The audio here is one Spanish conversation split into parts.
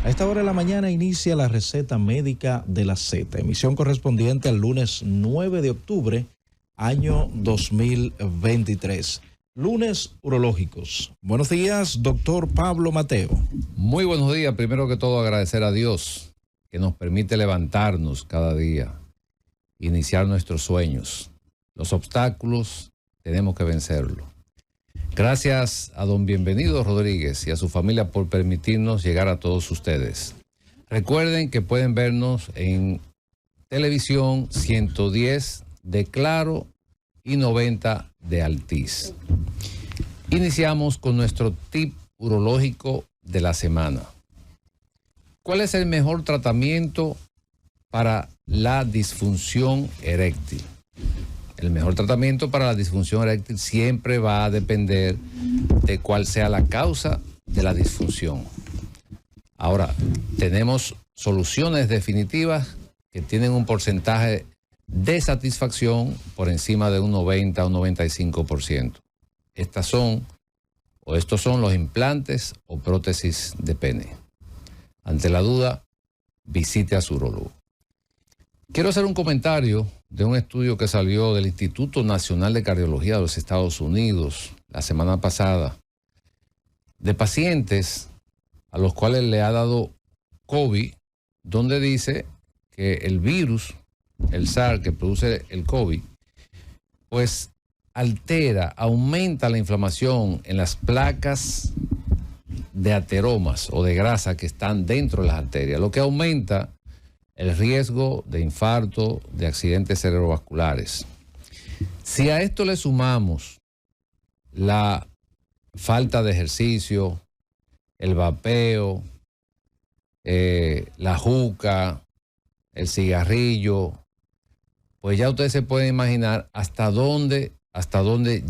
A esta hora de la mañana inicia la receta médica de la Z, emisión correspondiente al lunes 9 de octubre, año 2023. Lunes urológicos. Buenos días, doctor Pablo Mateo. Muy buenos días. Primero que todo, agradecer a Dios que nos permite levantarnos cada día, iniciar nuestros sueños. Los obstáculos tenemos que vencerlos. Gracias a don Bienvenido Rodríguez y a su familia por permitirnos llegar a todos ustedes. Recuerden que pueden vernos en televisión 110 de Claro y 90 de Altiz. Iniciamos con nuestro tip urológico de la semana. ¿Cuál es el mejor tratamiento para la disfunción eréctil? El mejor tratamiento para la disfunción eréctil siempre va a depender de cuál sea la causa de la disfunción. Ahora, tenemos soluciones definitivas que tienen un porcentaje de satisfacción por encima de un 90 o 95%. Estos son los implantes o prótesis de pene. Ante la duda, visite a su urólogo. Quiero hacer un comentario de un estudio que salió del Instituto Nacional de Cardiología de los Estados Unidos la semana pasada, de pacientes a los cuales le ha dado COVID, donde dice que el virus, el SARS que produce el COVID, pues aumenta la inflamación en las placas de ateromas o de grasa que están dentro de las arterias, lo que aumenta el riesgo de infarto, de accidentes cerebrovasculares. Si a esto le sumamos la falta de ejercicio, el vapeo, la juca, el cigarrillo, pues ya ustedes se pueden imaginar hasta dónde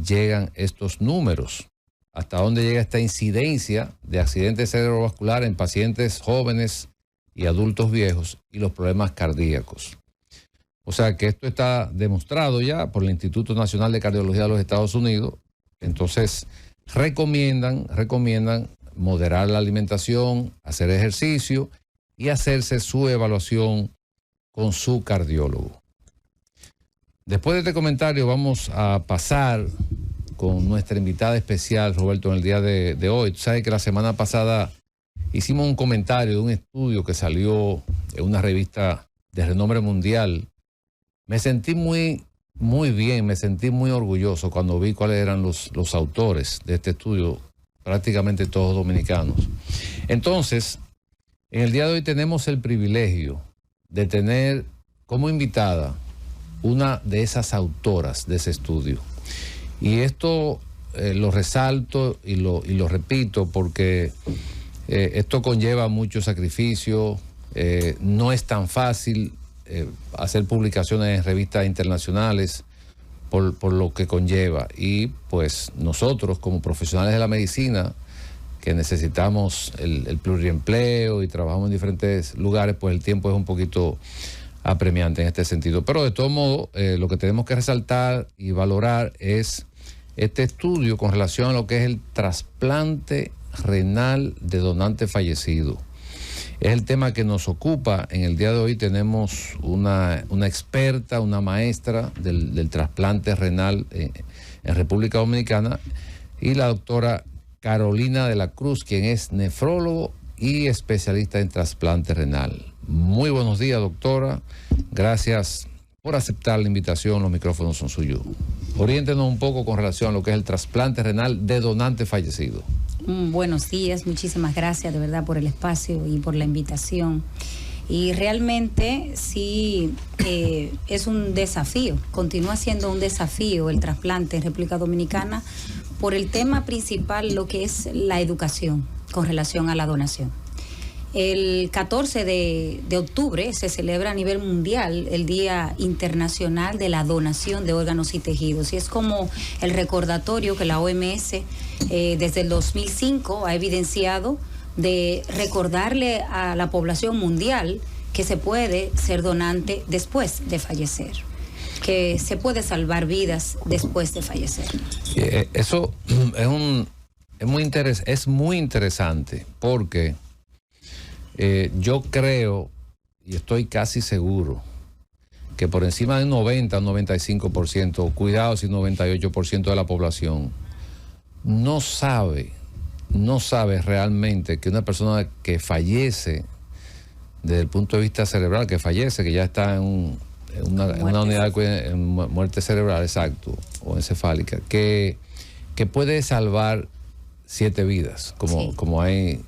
llegan estos números, hasta dónde llega esta incidencia de accidentes cerebrovasculares en pacientes jóvenes y adultos viejos y los problemas cardíacos. O sea que esto está demostrado ya por el Instituto Nacional de Cardiología de los Estados Unidos. Entonces recomiendan moderar la alimentación, hacer ejercicio y hacerse su evaluación con su cardiólogo. Después de este comentario vamos a pasar con nuestra invitada especial, Roberto, en el día de hoy. Tú sabes que la semana pasada hicimos un comentario de un estudio que salió en una revista de renombre mundial. Me sentí muy bien, me sentí muy orgulloso cuando vi cuáles eran los autores de este estudio, prácticamente todos dominicanos. Entonces, en el día de hoy tenemos el privilegio de tener como invitada una de esas autoras de ese estudio. Y esto lo resalto y lo repito porque esto conlleva mucho sacrificio, no es tan fácil hacer publicaciones en revistas internacionales por lo que conlleva. Y pues nosotros como profesionales de la medicina que necesitamos el pluriempleo y trabajamos en diferentes lugares, pues el tiempo es un poquito apremiante en este sentido. Pero de todo modo, lo que tenemos que resaltar y valorar es este estudio con relación a lo que es el trasplante renal de donante fallecido. Es el tema que nos ocupa. En el día de hoy tenemos una experta, una maestra del trasplante renal en República Dominicana, y la doctora Carolina de la Cruz, quien es nefrólogo y especialista en trasplante renal. Muy buenos días, doctora. Gracias por aceptar la invitación. Los micrófonos son suyos. Oriéntenos un poco con relación a lo que es el trasplante renal de donante fallecido. Buenos días, muchísimas gracias de verdad por el espacio y por la invitación. Y realmente sí es un desafío, continúa siendo un desafío el trasplante en República Dominicana por el tema principal, lo que es la educación con relación a la donación. El 14 de octubre se celebra a nivel mundial el Día Internacional de la Donación de Órganos y Tejidos, y es como el recordatorio que la OMS desde el 2005 ha evidenciado de recordarle a la población mundial que se puede ser donante después de fallecer, que se puede salvar vidas después de fallecer. Eso es muy interesante porque Yo creo, y estoy casi seguro, que por encima del 90 o 95%, cuidado si 98% de la población no sabe realmente que una persona que fallece desde el punto de vista cerebral, que ya está en una unidad de muerte cerebral, exacto, o encefálica, que puede salvar 7 vidas, como hay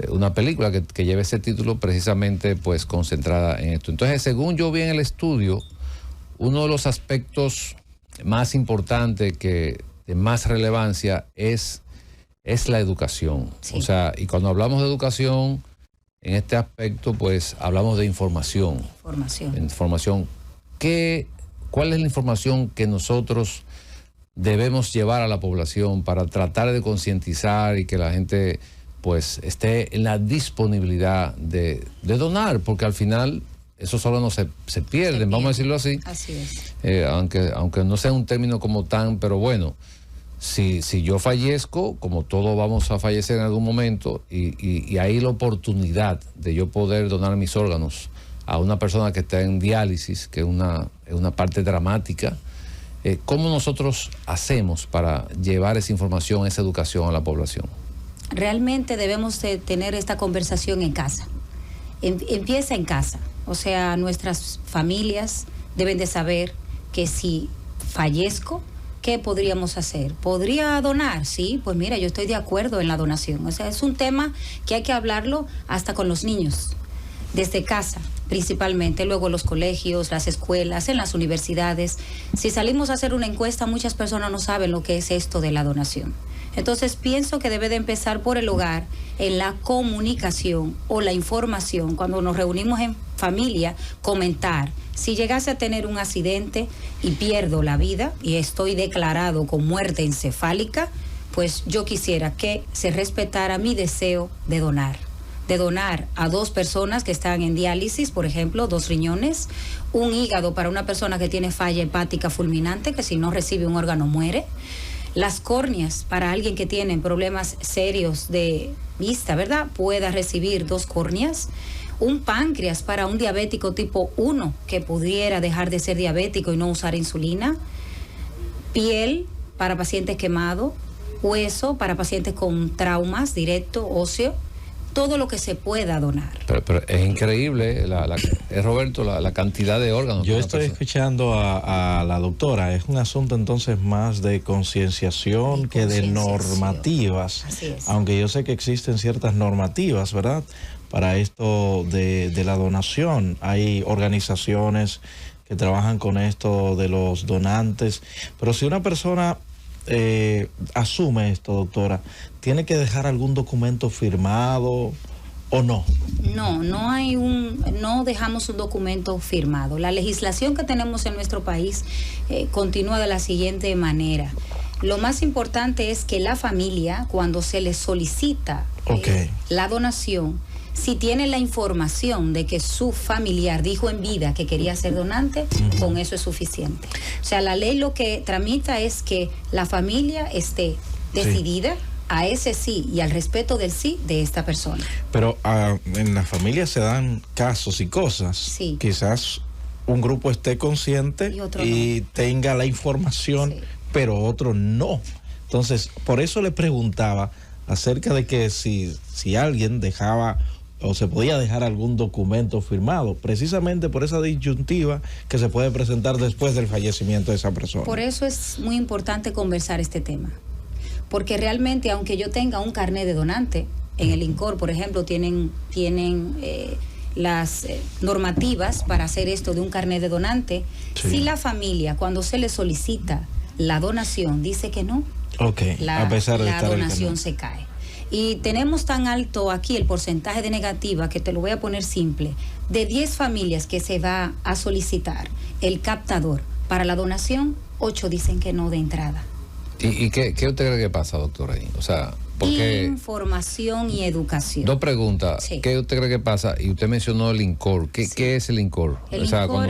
una película que lleva ese título precisamente pues concentrada en esto. Entonces, según yo vi en el estudio, uno de los aspectos más importantes de más relevancia es la educación. Sí. O sea, y cuando hablamos de educación, en este aspecto, pues hablamos de información. Información. ¿Cuál es la información que nosotros debemos llevar a la población para tratar de concientizar y que la gente pues esté en la disponibilidad de donar? Porque al final esos órganos se pierden, vamos a decirlo así. Así es. Aunque no sea un término como tan, pero bueno, si yo fallezco, como todos vamos a fallecer en algún momento, y hay la oportunidad de yo poder donar mis órganos a una persona que está en diálisis, que es una parte dramática, ¿cómo nosotros hacemos para llevar esa información, esa educación a la población? Realmente debemos de tener esta conversación en casa. Empieza en casa. O sea, nuestras familias deben de saber que si fallezco, ¿qué podríamos hacer? ¿Podría donar? Sí, pues mira, yo estoy de acuerdo en la donación. O sea, es un tema que hay que hablarlo hasta con los niños, desde casa principalmente, luego los colegios, las escuelas, en las universidades. Si salimos a hacer una encuesta, muchas personas no saben lo que es esto de la donación. Entonces pienso que debe de empezar por el hogar, en la comunicación o la información. Cuando nos reunimos en familia, comentar. Si llegase a tener un accidente y pierdo la vida y estoy declarado con muerte encefálica, pues yo quisiera que se respetara mi deseo de donar a 2 personas que están en diálisis, por ejemplo, 2 riñones, un hígado para una persona que tiene falla hepática fulminante, que si no recibe un órgano muere, las córneas para alguien que tiene problemas serios de vista, ¿verdad? Pueda recibir 2 córneas, un páncreas para un diabético tipo 1 que pudiera dejar de ser diabético y no usar insulina, piel para pacientes quemados, hueso para pacientes con traumas directo, óseo, todo lo que se pueda donar. Pero es increíble, Roberto, la cantidad de órganos. Yo estoy escuchando a la doctora. Es un asunto entonces más de concienciación que de normativas. Así es. Aunque yo sé que existen ciertas normativas, ¿verdad?, para esto de la donación. Hay organizaciones que trabajan con esto de los donantes. Pero si una persona asume esto, doctora, ¿tiene que dejar algún documento firmado o no? No dejamos un documento firmado. La legislación que tenemos en nuestro país continúa de la siguiente manera. Lo más importante es que la familia, cuando se le solicita la donación, si tiene la información de que su familiar dijo en vida que quería ser donante, con eso es suficiente. O sea, la ley lo que tramita es que la familia esté decidida a ese sí y al respeto del sí de esta persona. Pero en la familia se dan casos y cosas. Sí. Quizás un grupo esté consciente y tenga la información, pero otro no. Entonces, por eso le preguntaba acerca de que si alguien dejaba o se podía dejar algún documento firmado, precisamente por esa disyuntiva que se puede presentar después del fallecimiento de esa persona. Por eso es muy importante conversar este tema, porque realmente, aunque yo tenga un carnet de donante, en el INCOR, por ejemplo, tienen las normativas para hacer esto de un carnet de donante. Si la familia, cuando se le solicita la donación, dice que no, a pesar de la donación se cae. Y tenemos tan alto aquí el porcentaje de negativa, que te lo voy a poner simple, de 10 familias que se va a solicitar el captador para la donación, 8 dicen que no de entrada. ¿Y qué usted cree que pasa, doctora, ahí? O sea, porque información y educación. 2 preguntas. Sí. ¿Qué usted cree que pasa? Y usted mencionó el INCOR. ¿Qué es el INCOR? El INCOR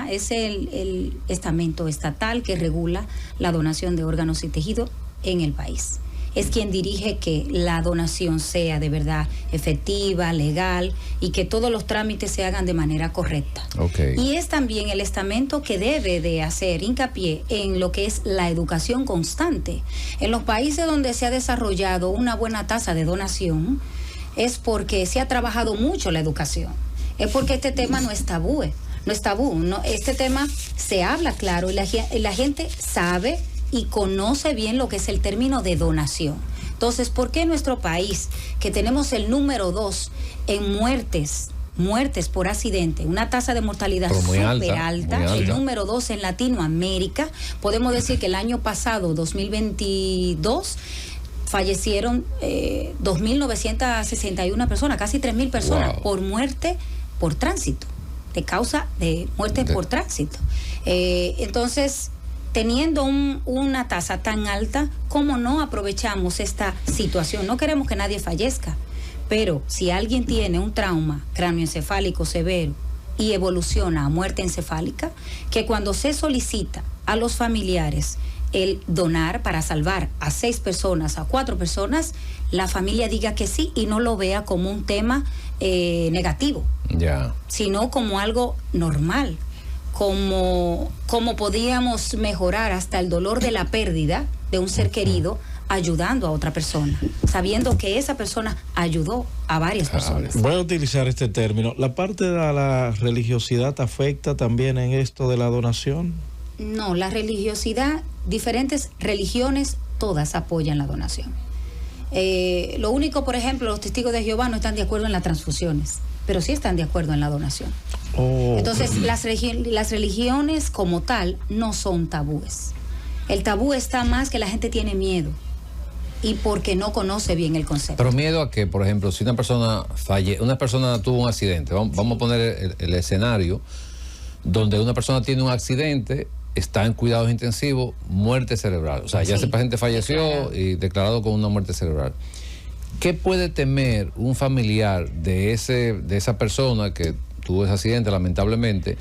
es el estamento estatal que regula la donación de órganos y tejidos en el país. es quien dirige que la donación sea de verdad efectiva, legal y que todos los trámites se hagan de manera correcta. Okay. Y es también el estamento que debe de hacer hincapié en lo que es la educación constante. En los países donde se ha desarrollado una buena tasa de donación es porque se ha trabajado mucho la educación. Es porque este tema no es tabú. No es tabú, no, este tema se habla claro y la gente sabe y conoce bien lo que es el término de donación. Entonces, ¿por qué nuestro país, que tenemos el número 2 en muertes por accidente, una tasa de mortalidad súper alta, el número 2 en Latinoamérica, podemos decir que el año pasado, 2022, fallecieron 2.961 personas, casi 3.000 personas por muerte por tránsito, de causa de muerte por tránsito. Entonces, teniendo una tasa tan alta, ¿cómo no aprovechamos esta situación? No queremos que nadie fallezca, pero si alguien tiene un trauma cráneoencefálico severo y evoluciona a muerte encefálica, que cuando se solicita a los familiares el donar para salvar a 6 personas, a 4 personas, la familia diga que sí y no lo vea como un tema negativo, sino como algo normal, como podíamos mejorar hasta el dolor de la pérdida de un ser querido ayudando a otra persona, sabiendo que esa persona ayudó a varias personas. Voy a utilizar este término. ¿La parte de la religiosidad afecta también en esto de la donación? No, la religiosidad, diferentes religiones, todas apoyan la donación. Lo único, por ejemplo, los testigos de Jehová no están de acuerdo en las transfusiones, pero sí están de acuerdo en la donación. Entonces, las religiones como tal no son tabúes. El tabú está más que la gente tiene miedo y porque no conoce bien el concepto. Pero miedo a que, por ejemplo, si una persona tuvo un accidente, vamos a poner el escenario donde una persona tiene un accidente, está en cuidados intensivos, muerte cerebral. O sea, ya ese paciente falleció y declarado con una muerte cerebral. ¿Qué puede temer un familiar de esa persona que tuvo ese accidente, lamentablemente,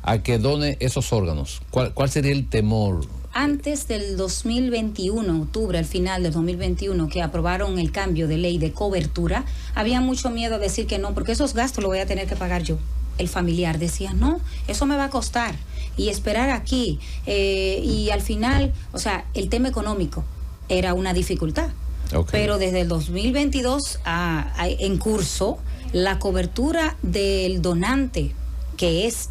a que done esos órganos? ¿Cuál sería el temor? Antes del 2021, octubre, al final del 2021, que aprobaron el cambio de ley de cobertura, había mucho miedo a decir que no, porque esos gastos los voy a tener que pagar yo. El familiar decía, no, eso me va a costar, y esperar aquí, y al final, o sea, el tema económico era una dificultad. Pero desde el 2022 en curso, la cobertura del donante, que es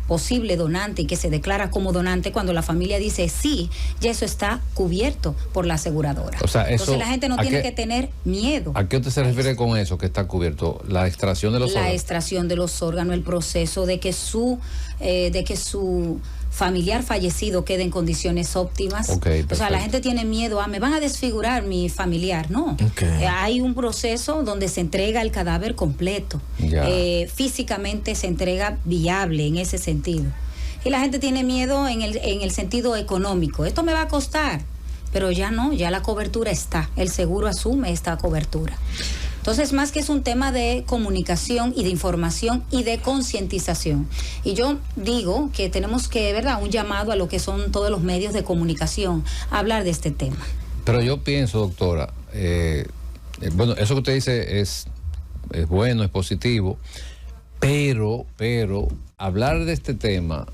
posible donante y que se declara como donante, cuando la familia dice sí, ya eso está cubierto por la aseguradora. O sea, entonces la gente no tiene que tener miedo. ¿A qué usted se refiere con eso, que está cubierto? ¿La extracción de los órganos? La extracción de los órganos, el proceso de que su familiar fallecido quede en condiciones óptimas. O sea, la gente tiene miedo me van a desfigurar mi familiar. No. Hay un proceso donde se entrega el cadáver completo. Físicamente se entrega viable en ese sentido. Y la gente tiene miedo en el sentido económico. Esto me va a costar. Pero ya no, ya la cobertura está. El seguro asume esta cobertura. Entonces, más que es un tema de comunicación y de información y de concientización. Y yo digo que tenemos que, ¿verdad?, un llamado a lo que son todos los medios de comunicación a hablar de este tema. Pero yo pienso, doctora, bueno, eso que usted dice es bueno, es positivo, pero hablar de este tema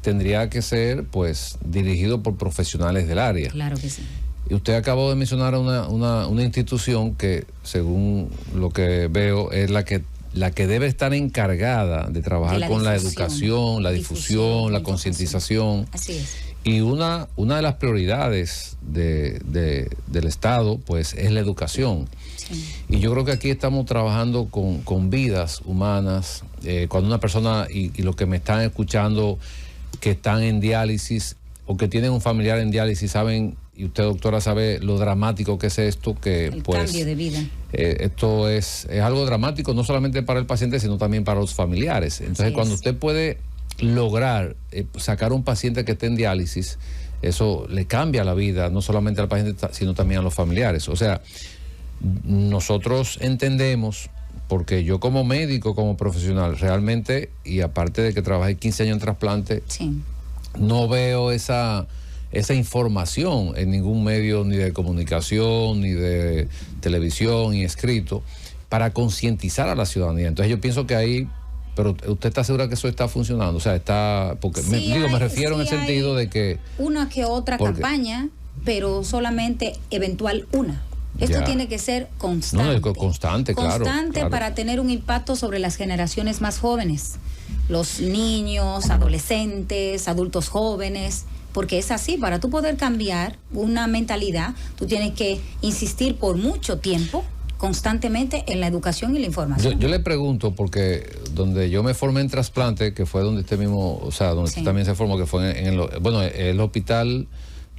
tendría que ser, pues, dirigido por profesionales del área. Claro que sí. Y usted acabó de mencionar una institución que, según lo que veo, es la que debe estar encargada de trabajar con la educación, la difusión, la concientización. Así es. Y una de las prioridades del Estado, pues, es la educación. Sí. Y yo creo que aquí estamos trabajando con vidas humanas. Cuando una persona, y los que me están escuchando, que están en diálisis o que tienen un familiar en diálisis, saben, y usted, doctora, sabe lo dramático que es esto, que el pues cambio de vida. Esto es algo dramático no solamente para el paciente, sino también para los familiares. Entonces, cuando usted puede lograr sacar a un paciente que esté en diálisis, eso le cambia la vida, no solamente al paciente, sino también a los familiares. O sea, nosotros entendemos, porque yo como médico, como profesional, realmente, y aparte de que trabajé 15 años en trasplante, no veo esa esa información en ningún medio ni de comunicación, ni de televisión, ni escrito, para concientizar a la ciudadanía. Entonces yo pienso que ahí, pero ¿usted está segura que eso está funcionando? O sea, está, porque me refiero en el sentido de que... Una que otra campaña, pero solamente eventual una. Esto tiene que ser constante. No, constante, claro. Constante para tener un impacto sobre las generaciones más jóvenes. Los niños, adolescentes, adultos jóvenes. Porque es así, para tú poder cambiar una mentalidad, tú tienes que insistir por mucho tiempo, constantemente, en la educación y la información. Yo le pregunto, porque donde yo me formé en trasplante, que fue donde usted mismo, o sea, donde usted también se formó, que fue el hospital,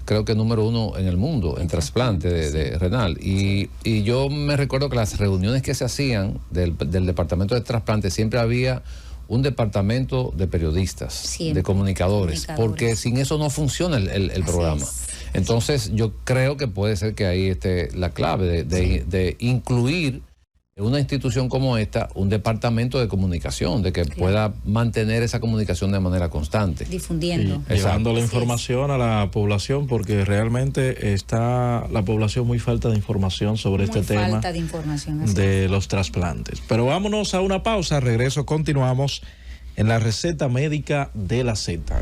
creo que número 1 en el mundo, en trasplante de renal. Y yo me recuerdo que las reuniones que se hacían del departamento de trasplante, siempre había un departamento de periodistas, de comunicadores, porque sin eso no funciona el programa. Entonces yo creo que puede ser que ahí esté la clave de incluir en una institución como esta un departamento de comunicación, de que pueda mantener esa comunicación de manera constante. Difundiendo. Llevando la información a la población, porque realmente está la población muy falta de información sobre este tema. Falta de información. De los trasplantes. Pero vámonos a una pausa, regreso, continuamos en la receta médica de la Z.